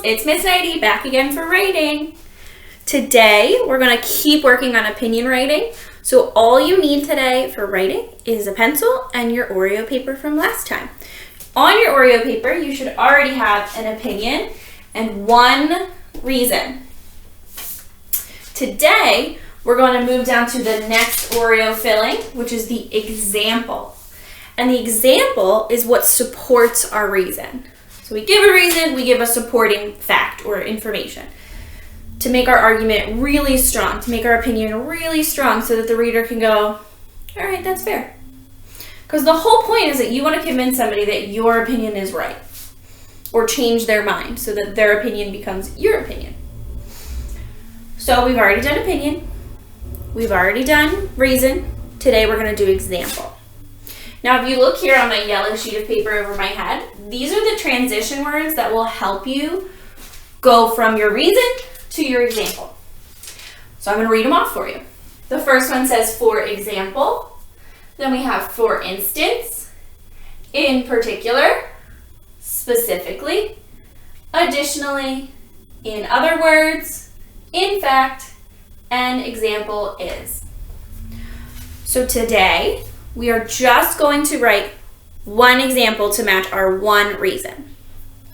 it's Miss Neide back again for writing. Today, we're going to keep working on opinion writing. So all you need today for writing is a pencil and your Oreo paper from last time. On your Oreo paper, you should already have an opinion and one reason. Today, we're going to move down to the next Oreo filling, which is the example. And the example is what supports our reason. So we give a reason, we give a supporting fact or information to make our argument really strong, to make our opinion really strong so that the reader can go, all right, that's fair. Because the whole point is that you want to convince somebody that your opinion is right or change their mind so that their opinion becomes your opinion. So we've already done opinion. We've already done reason. Today we're going to do example. Now, if you look here on my yellow sheet of paper over my head, these are the transition words that will help you go from your reason to your example. So I'm going to read them off for you. The first one says, for example. Then we have for instance, in particular, specifically, additionally, in other words, in fact, and example is. So today, we are just going to write one example to match our one reason.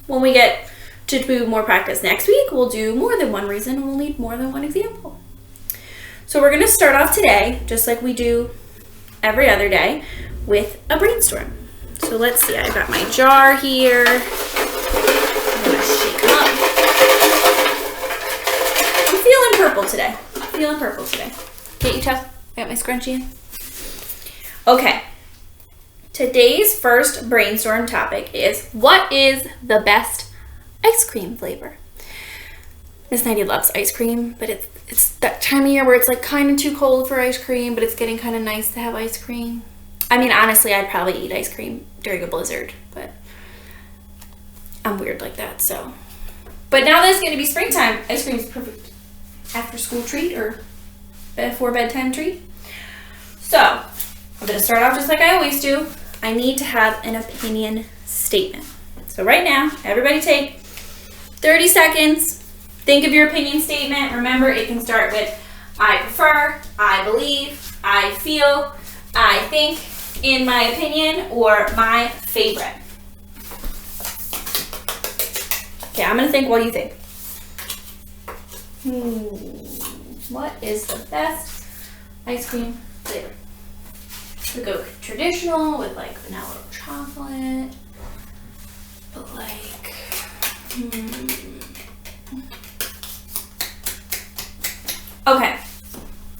When we get to do more practice next week, we'll do more than one reason and we'll need more than one example. So we're going to start off today, just like we do every other day, with a brainstorm. So let's see, I've got my jar here. I'm going to shake up. I'm feeling purple today. Can't you tell? I got my scrunchie in. Okay, today's first brainstorm topic is, what is the best ice cream flavor? Miss Neide loves ice cream, but it's that time of year where it's like kind of too cold for ice cream, but it's getting kind of nice to have ice cream. I mean, honestly, I'd probably eat ice cream during a blizzard, but I'm weird like that, so. But now that it's going to be springtime, ice cream is perfect after school treat or before bedtime treat. So, I'm going to start off just like I always do. I need to have an opinion statement. So right now, everybody take 30 seconds. Think of your opinion statement. Remember, it can start with I prefer, I believe, I feel, I think, in my opinion, or my favorite. Okay, I'm going to think while you think. What is the best ice cream flavor? We go traditional with like vanilla or chocolate, but like, Okay,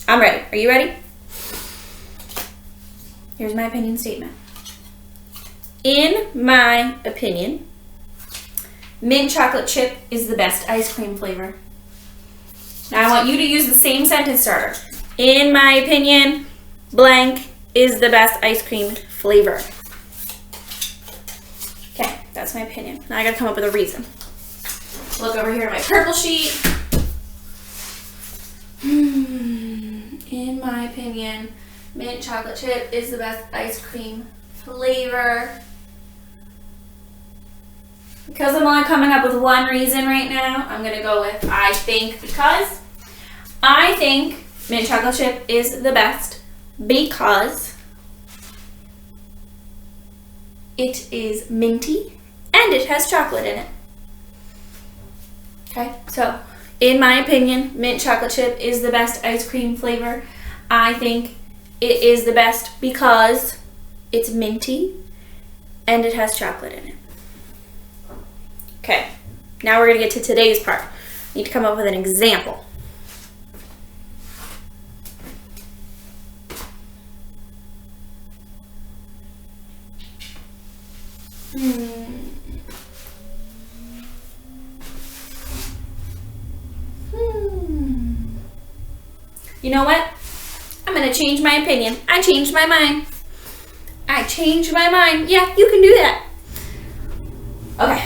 I'm ready. Are you ready? Here's my opinion statement. In my opinion, mint chocolate chip is the best ice cream flavor. Now I want you to use the same sentence starter. In my opinion, blank is the best ice cream flavor. Okay, that's my opinion. Now I gotta come up with a reason. Look over here at my purple sheet. In my opinion, mint chocolate chip is the best ice cream flavor. Because I'm only coming up with one reason right now, I'm gonna go with I think, because I think mint chocolate chip is the best because it is minty and it has chocolate in it. Okay, so in my opinion, mint chocolate chip is the best ice cream flavor. I think it is the best because it's minty and it has chocolate in it. Okay, now we're gonna get to today's part. You need to come up with an example. You know what? I'm going to change my opinion. I changed my mind. Yeah, you can do that. Okay.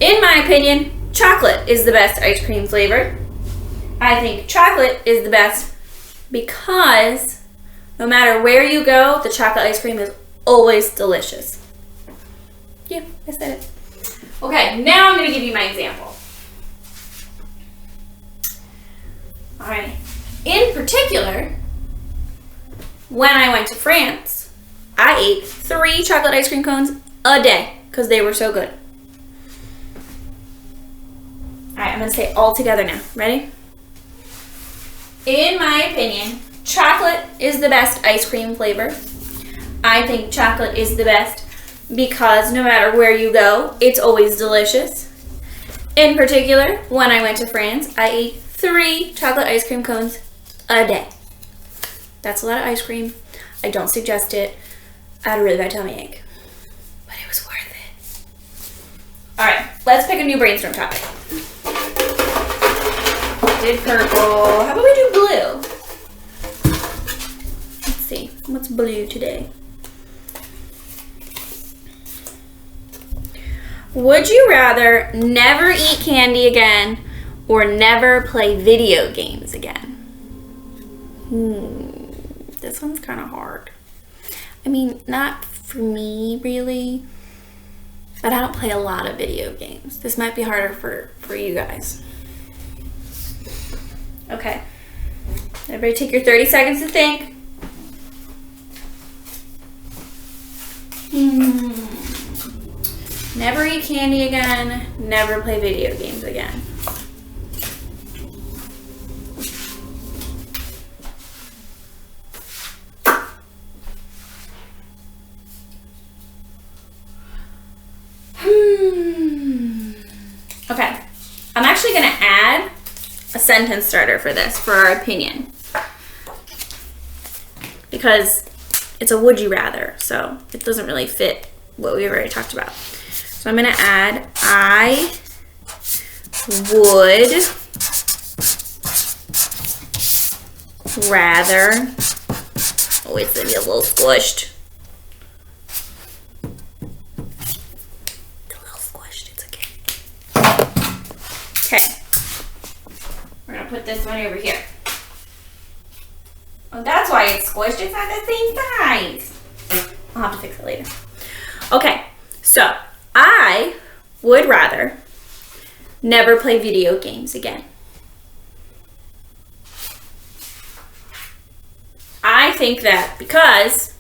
In my opinion, chocolate is the best ice cream flavor. I think chocolate is the best because no matter where you go, the chocolate ice cream is always delicious. Yeah, I said it. Okay, now I'm going to give you my example. right. In particular, when I went to France, I ate 3 chocolate ice cream cones a day because they were so good. All right, I'm going to say it all together now. Ready? In my opinion, chocolate is the best ice cream flavor. I think chocolate is the best because no matter where you go, it's always delicious. In particular, when I went to France, I ate 3 chocolate ice cream cones a day. That's a lot of ice cream. I don't suggest it. I had a really bad tummy ache, but it was worth it. All right, let's pick a new brainstorm topic. Did purple. How about we do blue? Let's see. What's blue today? Would you rather never eat candy again or never play video games again? This one's kind of hard. I mean, not for me really, but I don't play a lot of video games. This might be harder for you guys. Okay. Everybody take your 30 seconds to think. Never eat candy again, never play video games again. Okay, I'm actually gonna add a sentence starter for this, for our opinion. Because it's a would you rather, so it doesn't really fit what we've already talked about. So I'm gonna add, I would rather, oh, it's gonna be a little squished. It's a little squished, it's okay. Okay, we're gonna put this one over here. Oh, that's why it's squished, it's not the same size. I'll have to fix it later. Okay, so I would rather never play video games again. I think that because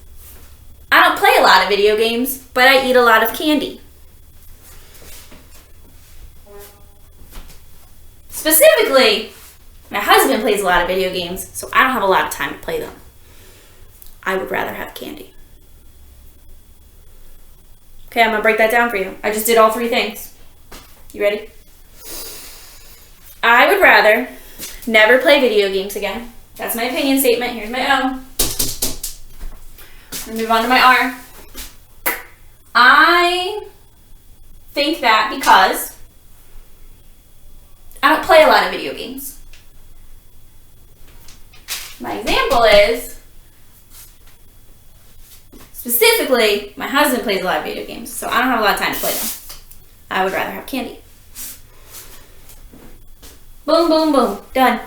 I don't play a lot of video games, but I eat a lot of candy. Specifically, my husband plays a lot of video games, so I don't have a lot of time to play them. I would rather have candy. Okay, I'm gonna break that down for you. I just did all 3 things. You ready? I would rather never play video games again. That's my opinion statement. Here's my O. I'm gonna move on to my R. I think that because I don't play a lot of video games. My example is, specifically, my husband plays a lot of video games, so I don't have a lot of time to play them. I would rather have candy. Boom, boom, boom. Done.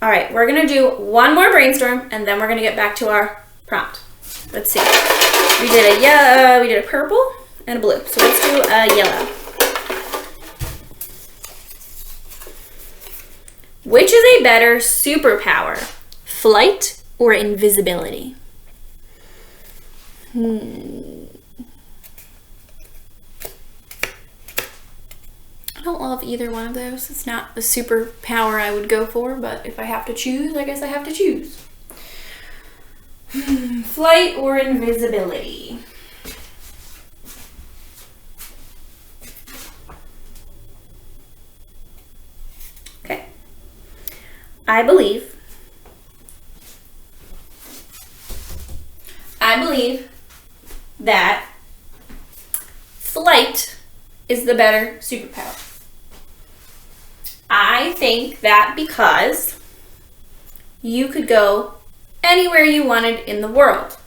All right, we're going to do one more brainstorm, and then we're going to get back to our prompt. Let's see. We did a yellow, we did a purple, and a blue. So let's do a yellow. Which is a better superpower, flight or invisibility? I don't love either one of those. It's not the superpower I would go for, but if I have to choose, I guess I have to choose. Flight or invisibility? Okay. I believe that flight is the better superpower. I think that because you could go anywhere you wanted in the world.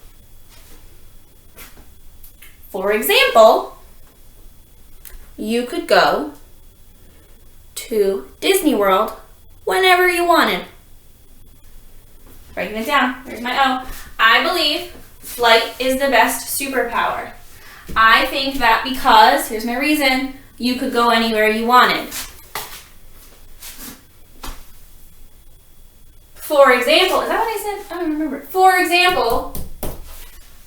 For example, you could go to Disney World whenever you wanted. Breaking it down. There's my O. I believe flight is the best superpower. I think that because, here's my reason, you could go anywhere you wanted. For example, is that what I said? I don't remember. For example,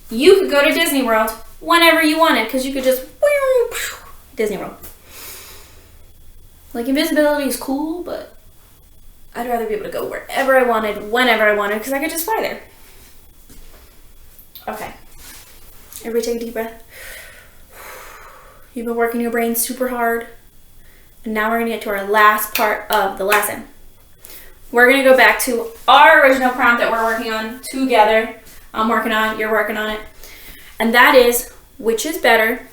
you could go to Disney World whenever you wanted because you could just Disney World. Like, invisibility is cool, but I'd rather be able to go wherever I wanted, whenever I wanted, because I could just fly there. Okay. Everybody take a deep breath. You've been working your brain super hard. And now we're going to get to our last part of the lesson. We're going to go back to our original prompt that we're working on together. I'm working on it, you're working on it. And that is, which is better,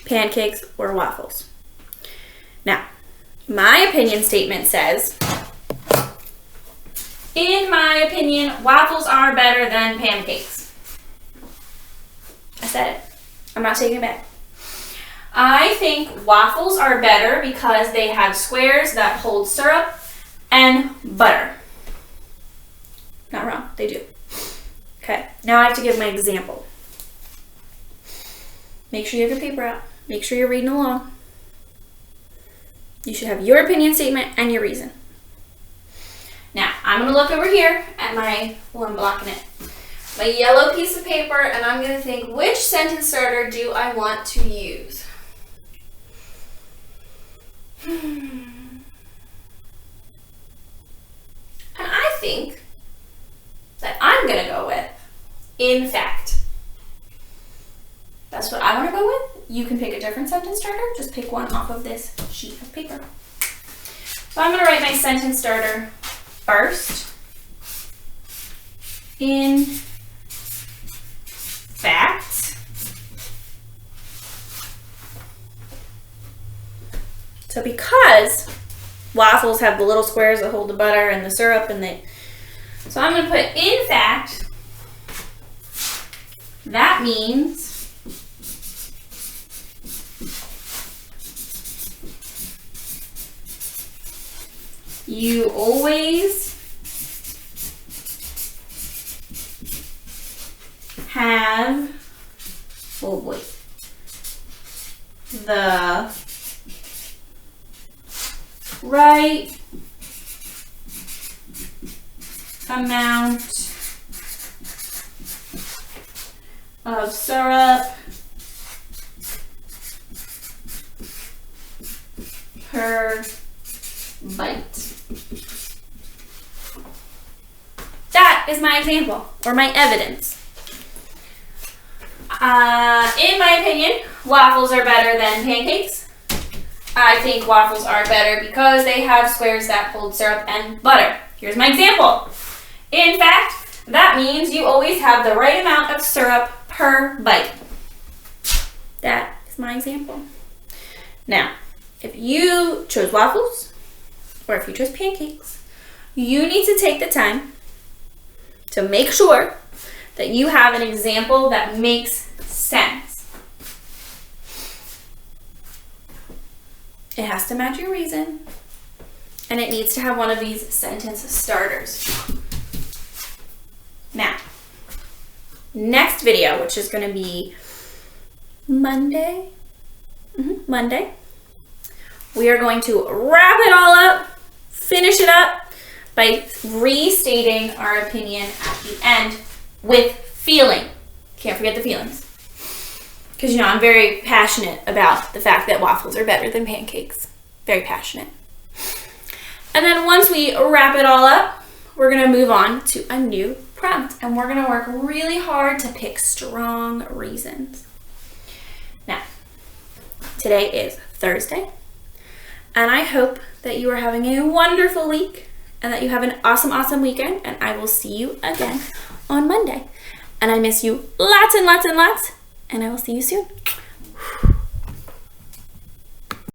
pancakes or waffles? Now, my opinion statement says, in my opinion, waffles are better than pancakes. I said it. I'm not taking it back. I think waffles are better because they have squares that hold syrup and butter. Not wrong, they do. Okay, now I have to give my example. Make sure you have your paper out. Make sure you're reading along. You should have your opinion statement and your reason. Now, I'm going to look over here at my, I'm blocking it, my yellow piece of paper, and I'm going to think, which sentence starter do I want to use? And I think that I'm going to go with, in fact. That's what I want to go with. You can pick a different sentence starter. Just pick one off of this sheet of paper. So I'm going to write my sentence starter first. In fact. So because waffles have the little squares that hold the butter and the syrup so I'm going to put in fact, that means you always have, oh boy, the right amount of syrup per bite. That is my example, or my evidence. In my opinion, waffles are better than pancakes. I think waffles are better because they have squares that hold syrup and butter. Here's my example. In fact, that means you always have the right amount of syrup per bite. That is my example. Now, if you chose waffles, or if you chose pancakes, you need to take the time to make sure that you have an example that makes sense. It has to match your reason, and it needs to have one of these sentence starters. Now, next video, which is going to be Monday, Monday, we are going to wrap it all up, finish it up by restating our opinion at the end with feeling. Can't forget the feelings. Because, you know, I'm very passionate about the fact that waffles are better than pancakes. Very passionate. And then once we wrap it all up, we're going to move on to a new prompt. And we're going to work really hard to pick strong reasons. Now, today is Thursday. And I hope that you are having a wonderful week and that you have an awesome, awesome weekend. And I will see you again on Monday. And I miss you lots and lots and lots. And I will see you soon.